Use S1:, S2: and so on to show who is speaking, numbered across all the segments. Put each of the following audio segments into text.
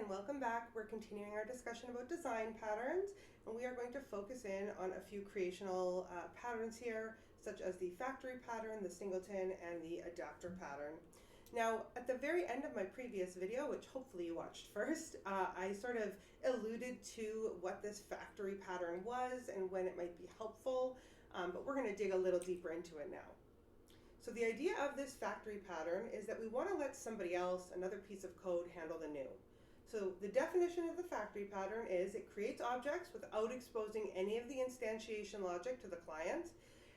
S1: and welcome back. We're continuing our discussion about design patterns, and we are going to focus in on a few creational patterns here, such as the factory pattern, the singleton, and the adapter pattern. Now, at the very end of my previous video, which hopefully you watched first, I sort of alluded to what this factory pattern was and when it might be helpful, but we're going to dig a little deeper into it now. So the idea of this factory pattern is that we want to let somebody else, another piece of code, handle the new. So the definition of the factory pattern is it creates objects without exposing any of the instantiation logic to the client,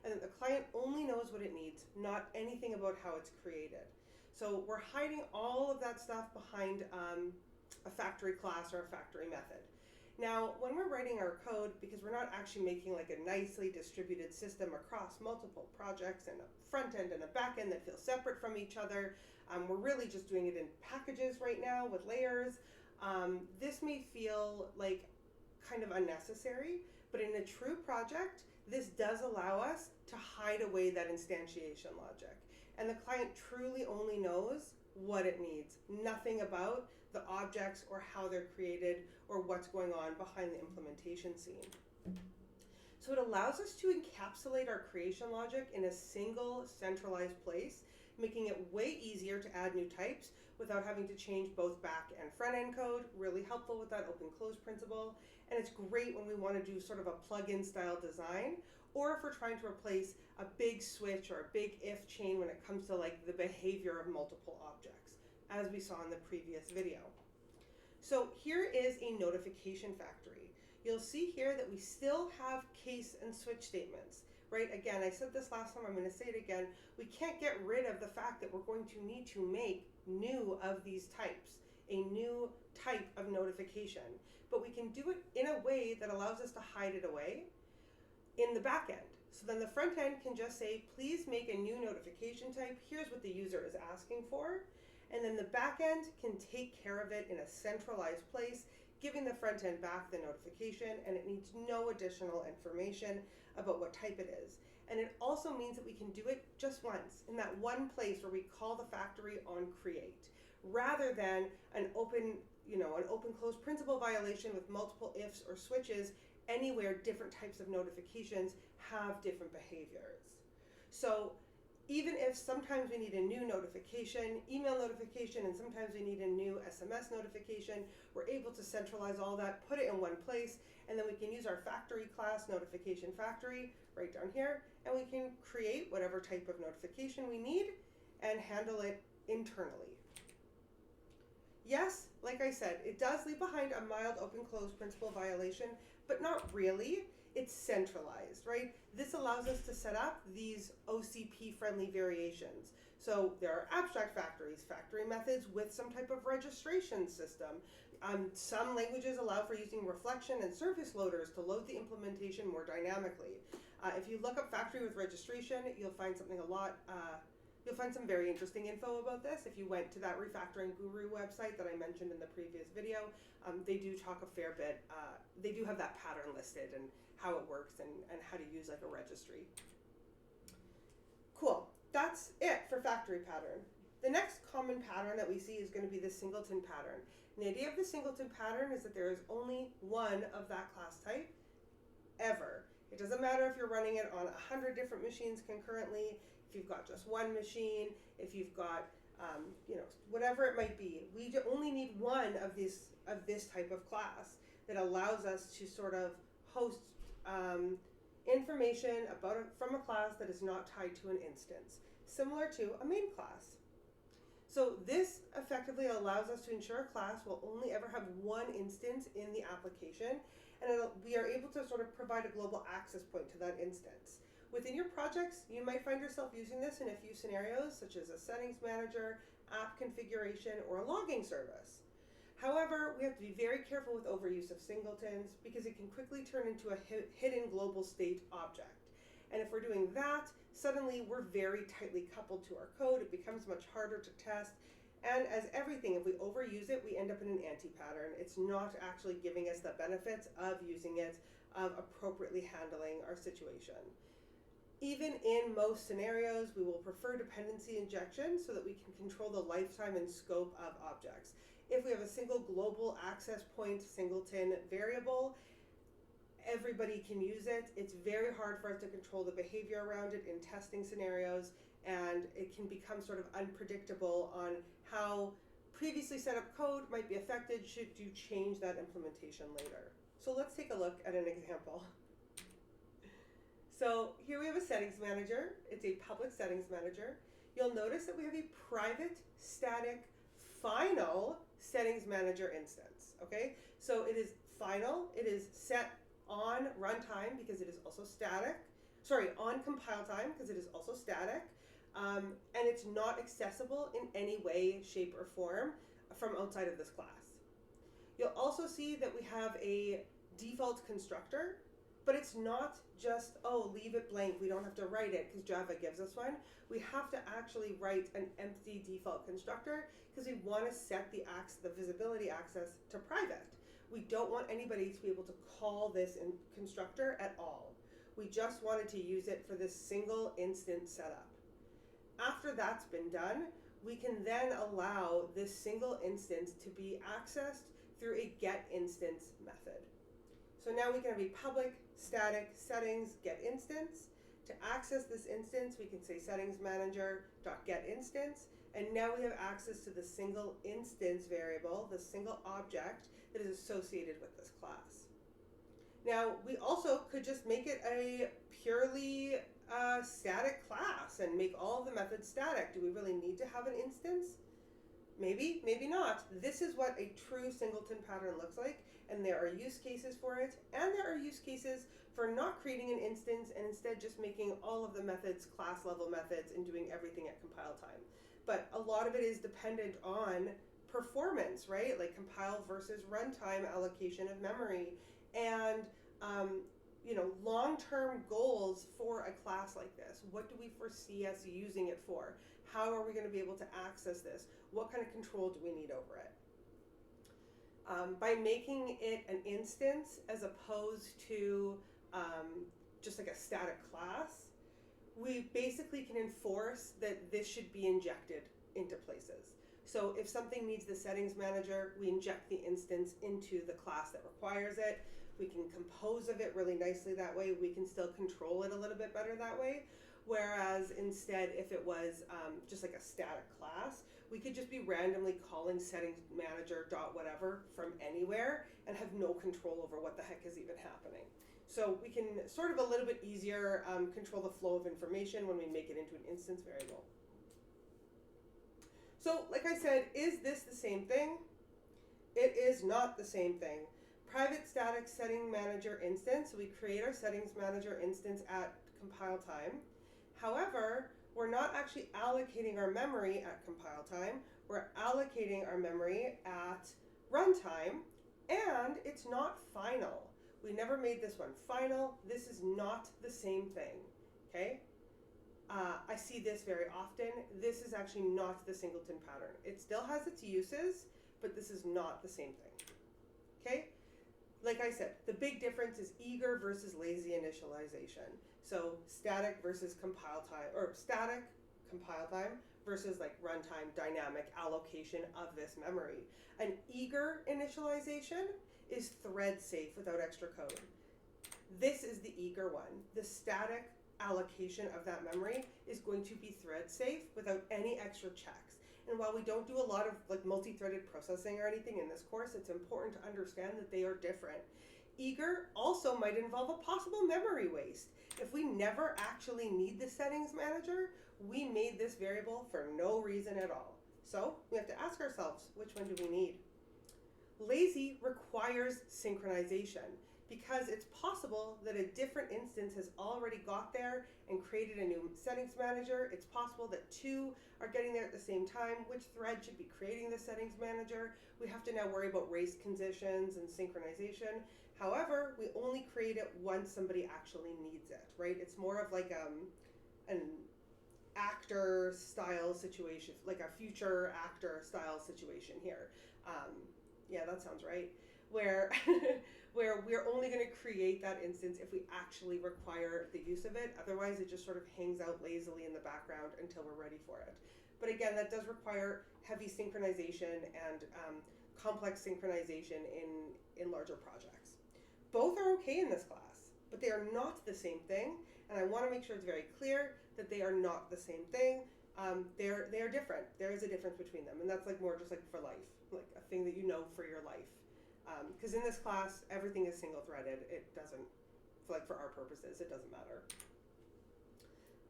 S1: and that the client only knows what it needs, not anything about how it's created. So we're hiding all of that stuff behind a factory class or a factory method. Now, when we're writing our code, because we're not actually making like a nicely distributed system across multiple projects and a front end and a back end that feel separate from each other, we're really just doing it in packages right now with layers. This may feel like kind of unnecessary, but in a true project, this does allow us to hide away that instantiation logic. And the client truly only knows what it needs, nothing about the objects or how they're created or what's going on behind the implementation scene. So it allows us to encapsulate our creation logic in a single centralized place, making it way easier to add new types without having to change both back and front end code. Really helpful with that open close principle. And it's great when we want to do sort of a plug-in style design, or if we're trying to replace a big switch or a big if chain when it comes to like the behavior of multiple objects, as we saw in the previous video. So here is a notification factory. You'll see here that we still have case and switch statements, right? Again, I said this last time, I'm going to say it again. We can't get rid of the fact that we're going to need to make new of these types, a new type of notification, but we can do it in a way that allows us to hide it away in the back end. So then the front end can just say, please make a new notification type. Here's what the user is asking for. And then the back end can take care of it in a centralized place, giving the front end back the notification, and it needs no additional information about what type it is. And it also means that we can do it just once in that one place where we call the factory on create, rather than an open close principle violation with multiple ifs or switches anywhere different types of notifications have different behaviors. So even if sometimes we need a new notification, email notification, and sometimes we need a new SMS notification, we're able to centralize all that, put it in one place, and then we can use our factory class, notification factory, right down here, and we can create whatever type of notification we need and handle it internally. Yes, like I said, it does leave behind a mild open-close principle violation, but not really. It's centralized, right? This allows us to set up these OCP-friendly variations. So there are abstract factories, factory methods with some type of registration system. Some languages allow for using reflection and surface loaders to load the implementation more dynamically. If you look up factory with registration, you'll find you'll find some very interesting info about this. If you went to that Refactoring Guru website that I mentioned in the previous video, they do talk a fair bit. They do have that pattern listed and how it works and how to use like a registry. Cool, that's it for factory pattern. The next common pattern that we see is going to be the singleton pattern. And the idea of the singleton pattern is that there is only one of that class type ever. It doesn't matter if you're running it on 100 different machines concurrently, if you've got just one machine, if you've got whatever it might be. We only need one of this type of class that allows us to sort of host information from a class that is not tied to an instance, similar to a main class. So this effectively allows us to ensure a class will only ever have one instance in the application, and we are able to sort of provide a global access point to that instance. Within your projects, you might find yourself using this in a few scenarios, such as a settings manager, app configuration, or a logging service. However, we have to be very careful with overuse of singletons because it can quickly turn into a hidden global state object. And if we're doing that, suddenly we're very tightly coupled to our code. It becomes much harder to test. And as everything, if we overuse it, we end up in an anti-pattern. It's not actually giving us the benefits of using it, of appropriately handling our situation. Even in most scenarios, we will prefer dependency injection so that we can control the lifetime and scope of objects. If we have a single global access point singleton variable, everybody can use it. It's very hard for us to control the behavior around it in testing scenarios, and it can become sort of unpredictable on how previously set up code might be affected should you change that implementation later. So let's take a look at an example. So here we have a settings manager. It's a public settings manager. You'll notice that we have a private, static, final settings manager instance, okay? So it is final, it is set on runtime because it is also static, on compile time because it is also static, and it's not accessible in any way, shape, or form from outside of this class. You'll also see that we have a default constructor, but it's not just, leave it blank, we don't have to write it because Java gives us one. We have to actually write an empty default constructor because we want to set the visibility access to private. We don't want anybody to be able to call this constructor at all. We just wanted to use it for this single instance setup. After that's been done, we can then allow this single instance to be accessed through a getInstance method. So now we can have a public static settings getInstance. To access this instance, we can say settings manager.getInstance, and now we have access to the single instance variable, the single object that is associated with this class. Now, we also could just make it a purely static class and make all the methods static. Do we really need to have an instance? Maybe, maybe not. This is what a true singleton pattern looks like, and there are use cases for it, and there are use cases for not creating an instance and instead just making all of the methods class level methods and doing everything at compile time. But a lot of it is dependent on performance, right? Like compile versus runtime allocation of memory, and long-term goals for a class like this. What do we foresee us using it for? How are we going to be able to access this? What kind of control do we need over it? By making it an instance as opposed to just like a static class, we basically can enforce that this should be injected into places. So if something needs the settings manager, we inject the instance into the class that requires it. We can compose of it really nicely that way. We can still control it a little bit better that way. Whereas instead, if it was just like a static class, we could just be randomly calling settings manager dot whatever from anywhere and have no control over what the heck is even happening. So we can sort of a little bit easier control the flow of information when we make it into an instance variable. So like I said, is this the same thing? It is not the same thing. Private static setting manager instance, we create our settings manager instance at compile time. However, we're not actually allocating our memory at compile time. We're allocating our memory at runtime, and it's not final. We never made this one final. This is not the same thing, okay? I see this very often. This is actually not the singleton pattern. It still has its uses, but this is not the same thing, okay? Like I said, the big difference is eager versus lazy initialization. So static versus compile time, or static compile time versus like runtime dynamic allocation of this memory. An eager initialization is thread safe without extra code. This is the eager one. The static allocation of that memory is going to be thread safe without any extra checks. And while we don't do a lot of like multi-threaded processing or anything in this course, it's important to understand that they are different. Eager also might involve a possible memory waste. If we never actually need the settings manager, we made this variable for no reason at all. So we have to ask ourselves, which one do we need? Lazy requires synchronization because it's possible that a different instance has already got there and created a new settings manager. It's possible that two are getting there at the same time. Which thread should be creating the settings manager? We have to now worry about race conditions and synchronization. However, we only create it once somebody actually needs it, right? It's more of like an actor style situation, like a future actor style situation here. Yeah, that sounds right. Where we're only going to create that instance if we actually require the use of it. Otherwise, it just sort of hangs out lazily in the background until we're ready for it. But again, that does require heavy synchronization and complex synchronization in larger projects. Both are okay in this class, but they are not the same thing, and I want to make sure it's very clear that they are not the same thing. They are different. There is a difference between them, and that's like more just like for life, like a thing that you know for your life. Because in this class, everything is single-threaded. It doesn't, like for our purposes, it doesn't matter.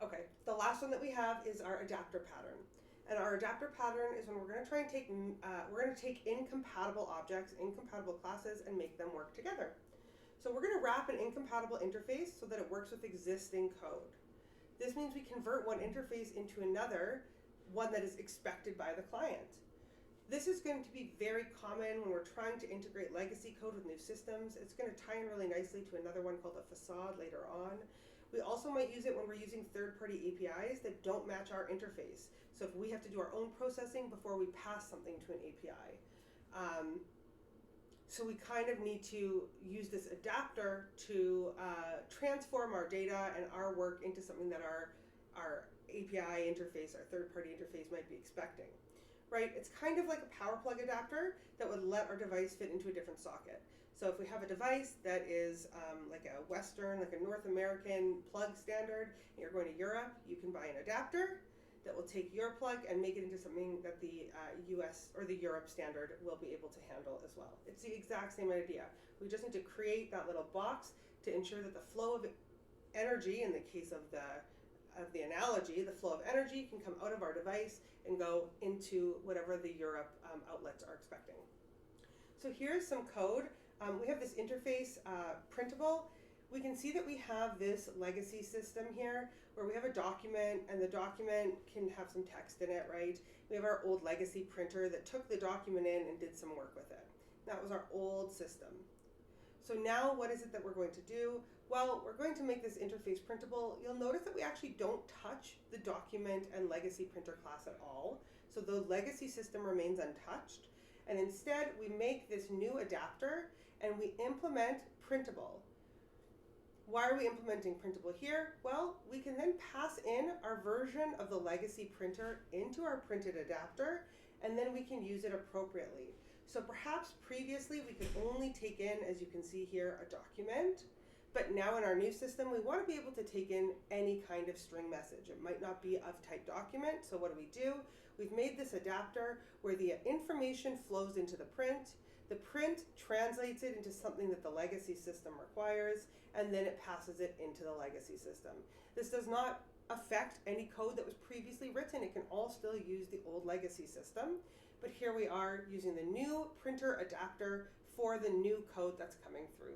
S1: Okay, the last one that we have is our adapter pattern. And our adapter pattern is when we're going to try and take, incompatible objects, incompatible classes, and make them work together. So we're going to wrap an incompatible interface so that it works with existing code. This means we convert one interface into another, one that is expected by the client. This is going to be very common when we're trying to integrate legacy code with new systems. It's going to tie in really nicely to another one called a facade later on. We also might use it when we're using third-party APIs that don't match our interface. So if we have to do our own processing before we pass something to an API. So we kind of need to use this adapter to transform our data and our work into something that our API interface, our third-party interface might be expecting. Right? It's kind of like a power plug adapter that would let our device fit into a different socket. So if we have a device that is like a Western, like a North American plug standard, and you're going to Europe, you can buy an adapter that will take your plug and make it into something that the US or the Europe standard will be able to handle as well. It's the exact same idea. We just need to create that little box to ensure that the flow of energy, in the case of the analogy, the flow of energy can come out of our device and go into whatever the Europe outlets are expecting. So here's some code. We have this interface printable. We can see that we have this legacy system here where we have a document, and the document can have some text in it, right? We have our old legacy printer that took the document in and did some work with it. That was our old system. So now what is it that we're going to do? Well, we're going to make this interface printable. You'll notice that we actually don't touch the document and legacy printer class at all. So the legacy system remains untouched. And instead, we make this new adapter and we implement printable. Why are we implementing printable here? Well, we can then pass in our version of the legacy printer into our printed adapter, and then we can use it appropriately. So perhaps previously we could only take in, as you can see here, a document, but now in our new system, we want to be able to take in any kind of string message. It might not be of type document, so what do? We've made this adapter where the information flows into the print translates it into something that the legacy system requires, and then it passes it into the legacy system. This does not affect any code that was previously written. It can all still use the old legacy system, but here we are using the new printer adapter for the new code that's coming through,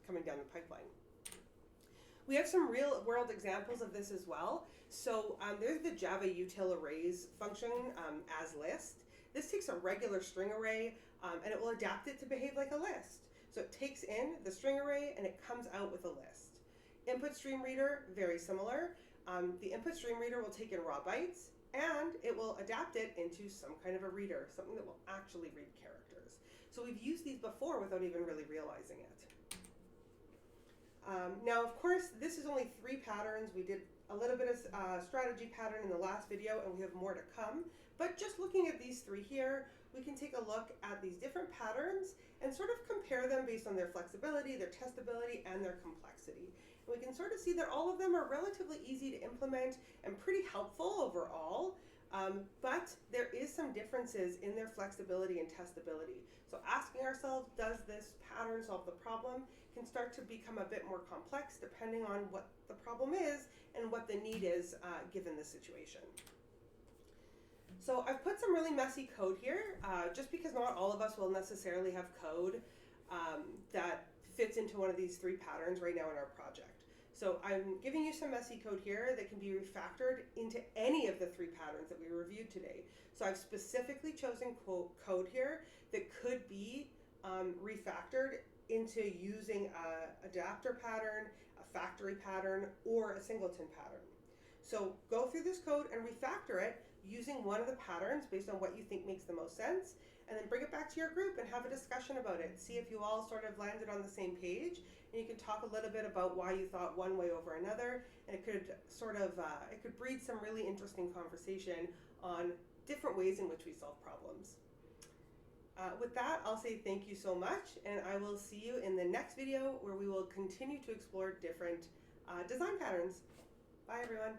S1: coming down the pipeline. We have some real world examples of this as well. So there's the Java util arrays function as list. This takes a regular string array and it will adapt it to behave like a list. So it takes in the string array and it comes out with a list. Input stream reader, very similar. The input stream reader will take in raw bytes and it will adapt it into some kind of a reader, something that will actually read characters. So we've used these before without even really realizing it. Now, of course, this is only 3 patterns. We did a little bit of strategy pattern in the last video, and we have more to come. But just looking at these 3 here, we can take a look at these different patterns and sort of compare them based on their flexibility, their testability, and their complexity. And we can sort of see that all of them are relatively easy to implement and pretty helpful overall. But there is some differences in their flexibility and testability. So asking ourselves, does this pattern solve the problem, can start to become a bit more complex depending on what the problem is and what the need is given the situation. So I've put some really messy code here, just because not all of us will necessarily have code that fits into one of these 3 patterns right now in our project. So I'm giving you some messy code here that can be refactored into any of the 3 patterns that we reviewed today. So I've specifically chosen code here that could be refactored into using an adapter pattern, a factory pattern, or a singleton pattern. So go through this code and refactor it using one of the patterns based on what you think makes the most sense, and then bring it back to your group and have a discussion about it. See if you all sort of landed on the same page, and you can talk a little bit about why you thought one way over another, and it could sort of it could breed some really interesting conversation on different ways in which we solve problems. With that, I'll say thank you so much, and I will see you in the next video where we will continue to explore different design patterns. Bye everyone.